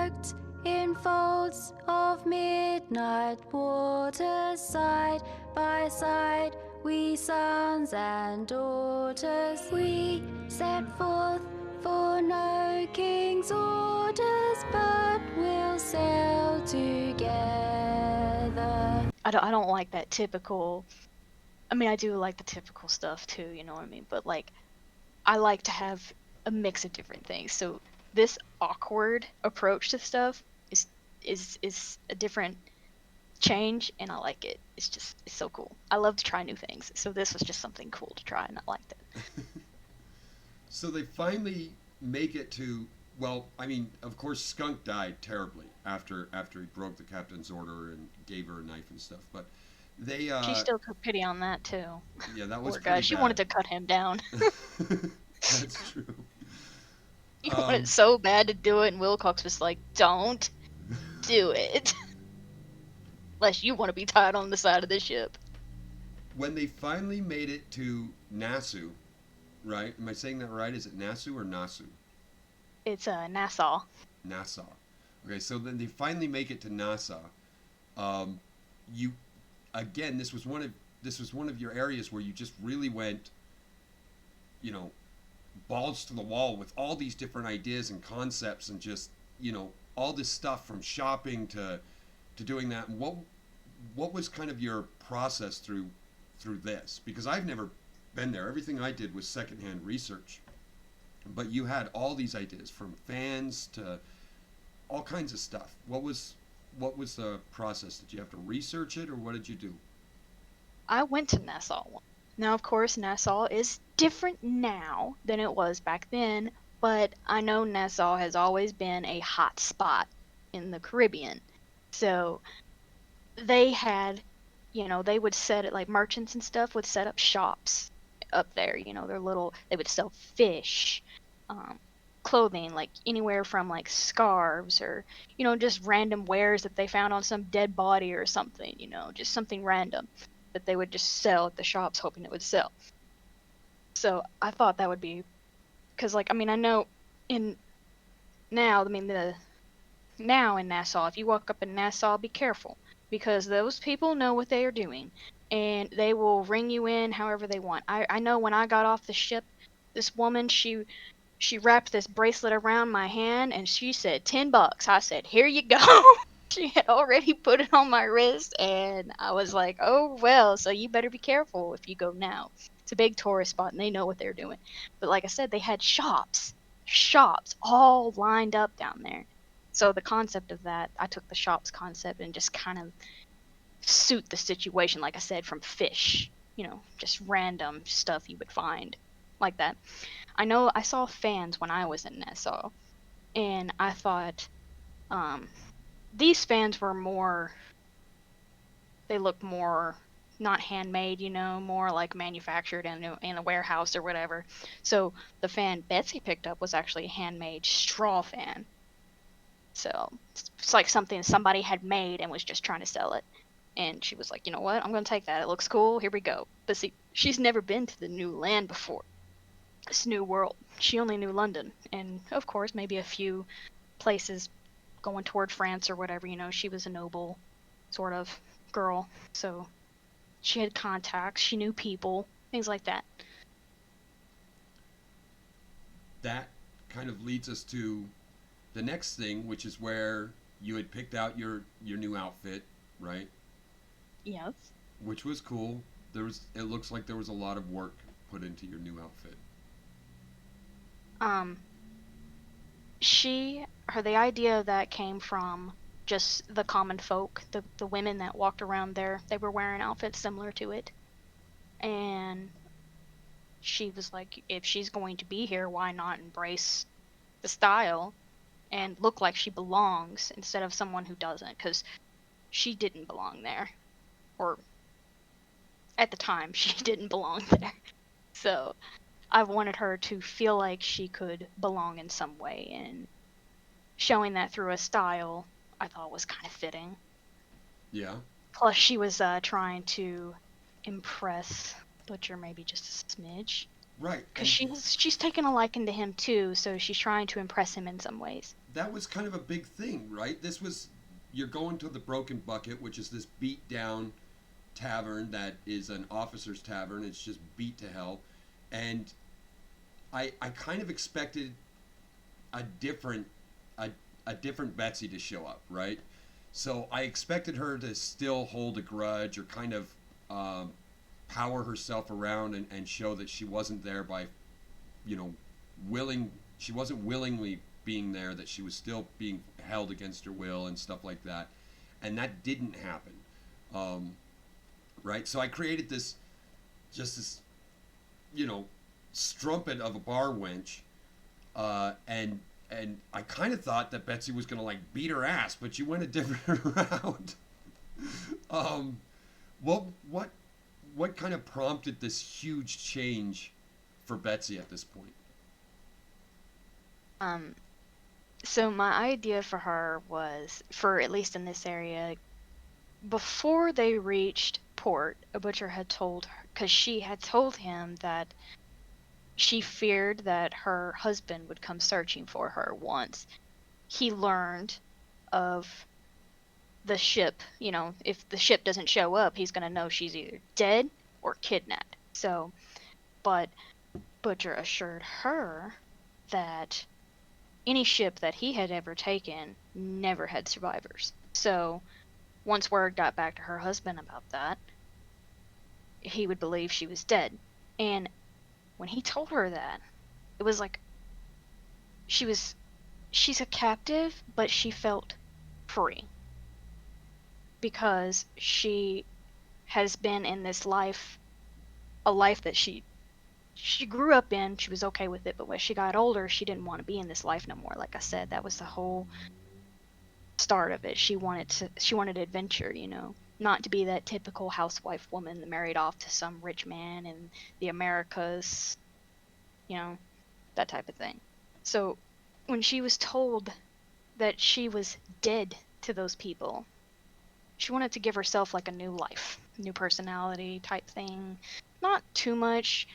cloaked in folds of midnight waters, side by side, we sons and daughters, we set forth for no king's orders, but we'll sail together. I don't like that typical. I mean, I do like the typical stuff too, you know what I mean? But like, I like to have a mix of different things. So this awkward approach to stuff is a different change, and I like it. It's so cool. I love to try new things. So this was just something cool to try, and I liked it. So they finally make it to. Well, I mean, of course, Skunk died terribly after he broke the captain's order and gave her a knife and stuff. But they, She still took pity on that too. yeah, that was Poor guy. pretty She wanted bad. to cut him down. That's true. He wanted Um, so bad to do it, and Wilcox was like, "Don't do it, unless you want to be tied on the side of the ship." when they finally made it to Nassau, right? Am I saying that right? Is it Nassau or Nassau? It's Nassau. Nassau. Okay, so then they finally make it to Nassau. Um, you again, this was one of your areas where you just really went, you know, balls to the wall with all these different ideas and concepts and just all this stuff from shopping to doing that. And what was kind of your process through this? Because I've never been there. Everything I did was secondhand research. But you had all these ideas from fans to all kinds of stuff. What was the process? Did you have to research it or what did you do? I went to Nassau once. Now, of course, Nassau is different now than it was back then, but I know Nassau has always been a hot spot in the Caribbean. So they had, they would set it like merchants and stuff would set up shops up there. They would sell fish, um, clothing, like anywhere from like scarves or, just random wares that they found on some dead body or something, just something random that they would just sell at the shops hoping it would sell. So I thought that would be, because like, I mean, I know in now, I mean, now in Nassau, if you walk up in Nassau, be careful because those people know what they are doing and they will ring you in however they want. I know when I got off the ship, this woman, she wrapped this bracelet around my hand and she said $10. I said, "Here you go." She had already put it on my wrist and I was like, "Oh well, so you better be careful if you go now." It's a big tourist spot and they know what they're doing. But like I said, they had shops all lined up down there. So the concept of that, I took the shops concept and just kind of suit the situation, like I said, from fish, just random stuff you would find like that. I know I saw fans when I was in Nassau, and I thought um, these fans were they looked more not handmade, more like manufactured in a warehouse or whatever. So the fan Betsy picked up was actually a handmade straw fan. So it's like something somebody had made and was just trying to sell it. And she was like, "You know what? I'm going to take that. It looks cool. Here we go." But see, she's never been to the new land before. This new world. She only knew London. And of course, maybe a few places going toward France or whatever. She was a noble sort of girl. So she had contacts. She knew people. Things like that. That kind of leads us to the next thing, which is where you had picked out your new outfit, right? Yes. Which was cool. It looks like there was a lot of work put into your new outfit. Um, the idea of that came from just the common folk, the women that walked around there. They were wearing outfits similar to it. And she was like, if she's going to be here, why not embrace the style and look like she belongs instead of someone who doesn't? Because she didn't belong there. Or at the time, she didn't belong there. So I wanted her to feel like she could belong in some way, and showing that through a style I thought was kind of fitting. Yeah. Plus, she was trying to impress Butcher maybe just a smidge. Right. Because And she's taken a liking to him too, so she's trying to impress him in some ways. that was kind of a big thing, right? This was, you're going to the Broken Bucket, which is this beat down tavern that is an officer's tavern. It's just beat to hell, and I kind of expected a different a, a different Betsy to show up, right? So I expected her to still hold a grudge or kind of power herself around and show that she wasn't there by, you know, she wasn't willingly being there, that she was still being held against her will and stuff like that. And that didn't happen. Right? So I created this, you know, strumpet of a bar wench, and I kind of thought that Betsy was gonna like beat her ass, but she went a different route. um, what what what kind of prompted this huge change for Betsy at this point? Um, so my idea for her was, for at least in this area, before they reached port, a butcher had told her, because she had told him that she feared that her husband would come searching for her once he learned of the ship. You know, if the ship doesn't show up, he's going to know she's either dead or kidnapped. So, but Butcher assured her that any ship that he had ever taken never had survivors. So, once word got back to her husband about that, he would believe she was dead. And when he told her that, it was like she's a captive, but she felt free because she has been in this life, a life that she grew up in. She was okay with it, but when she got older, she didn't want to be in this life no more. Like I said, that was the whole start of it. She wanted adventure, you know, not to be that typical housewife woman that married off to some rich man in the Americas, you know, that type of thing. So when she was told that she was dead to those people, she wanted to give herself like a new life, new personality type thing. Not too much,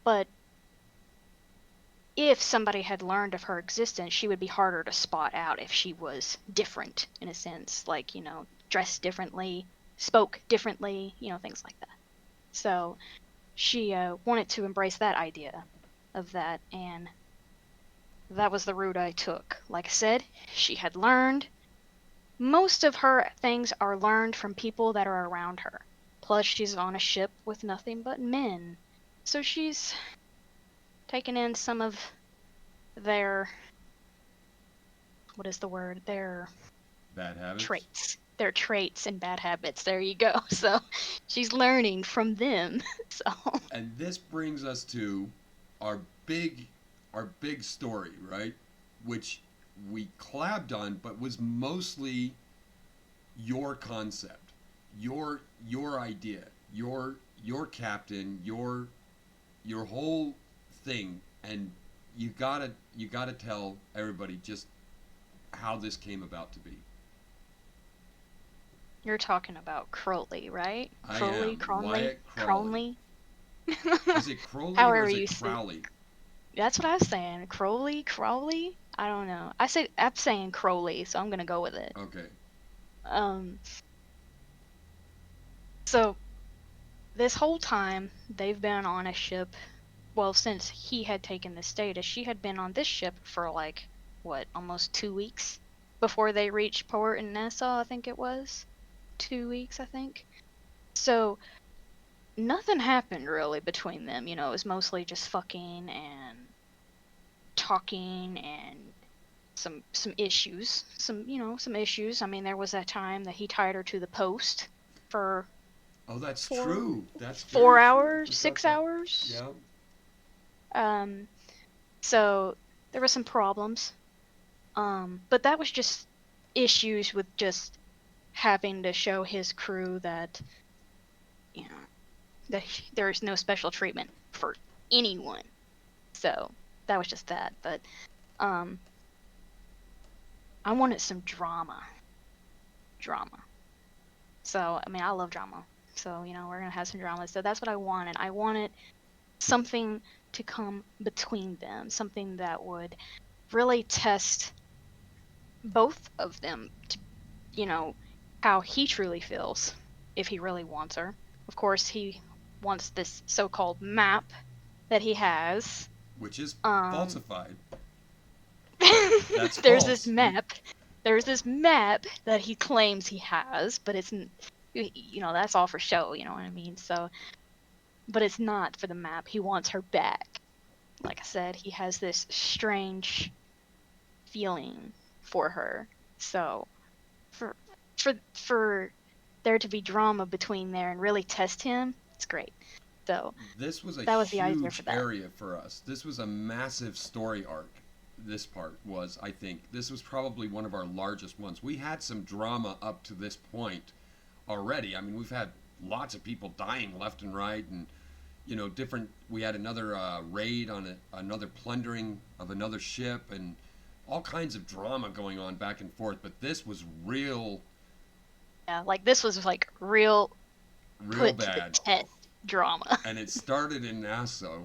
but if somebody had learned of her existence, she would be harder to spot out if she was different in a sense, like, you know, dressed differently, spoke differently, you know, things like that. So she wanted to embrace that idea of that, and that was the route I took. Like I said, she had learned. Most of her things are learned from people that are around her. Plus, she's on a ship with nothing but men. So she's taken in some of their, what is the word? Their Bad habits. traits. Their traits and bad habits. There you go. So she's learning from them. So. And this brings us to our big story, right? Which we clabbed on, but was mostly your concept, your idea, your captain, your whole thing, and you gotta tell everybody just how this came about to be. You're talking about Crowley, right? I Crowley, am Cronley, Wyatt Crowley. Cronley. Is it Crowley or However is you it see. Crowley? That's what I was saying. Crowley? I don't know. I'm saying Crowley, so I'm gonna go with it. Okay. Um. So this whole time they've been on a ship. Well, since he had taken the status, she had been on this ship for like what, almost 2 weeks before they reached port in Nassau. I think it was 2 weeks. I think. So nothing happened really between them. You know, it was mostly just fucking and talking and some issues. Some issues. I mean, there was that time that he tied her to the post for Oh, that's four, true. That's 4 very true. hours, 6 hours. Yeah. So there were some problems. But that was just issues with just having to show his crew that, you know, that there's no special treatment for anyone. So that was just that. But I wanted some drama. So, I mean, I love drama. So, you know, we're going to have some drama. So that's what I wanted. I wanted something to come between them, something that would really test both of them to, you know, how he truly feels, if he really wants her. Of course, he wants this so-called map that he has. which is Um, falsified. That's there's this false. map. There's this map that he claims he has, but it's, that's all for show. You know what I mean? So, but it's not for the map. He wants her back. Like I said, he has this strange feeling for her. So, for for there to be drama between there and really test him, it's great. So This was a that was the idea huge for that. area for us. This was a massive story arc. This part was, I think, this was probably one of our largest ones. We had some drama up to this point already. I mean, we've had lots of people dying left and right, and different. We had another raid on another plundering of another ship, and all kinds of drama going on back and forth. But this was real, Yeah, like this was like real real put to the bad. test drama. And it started in Nassau.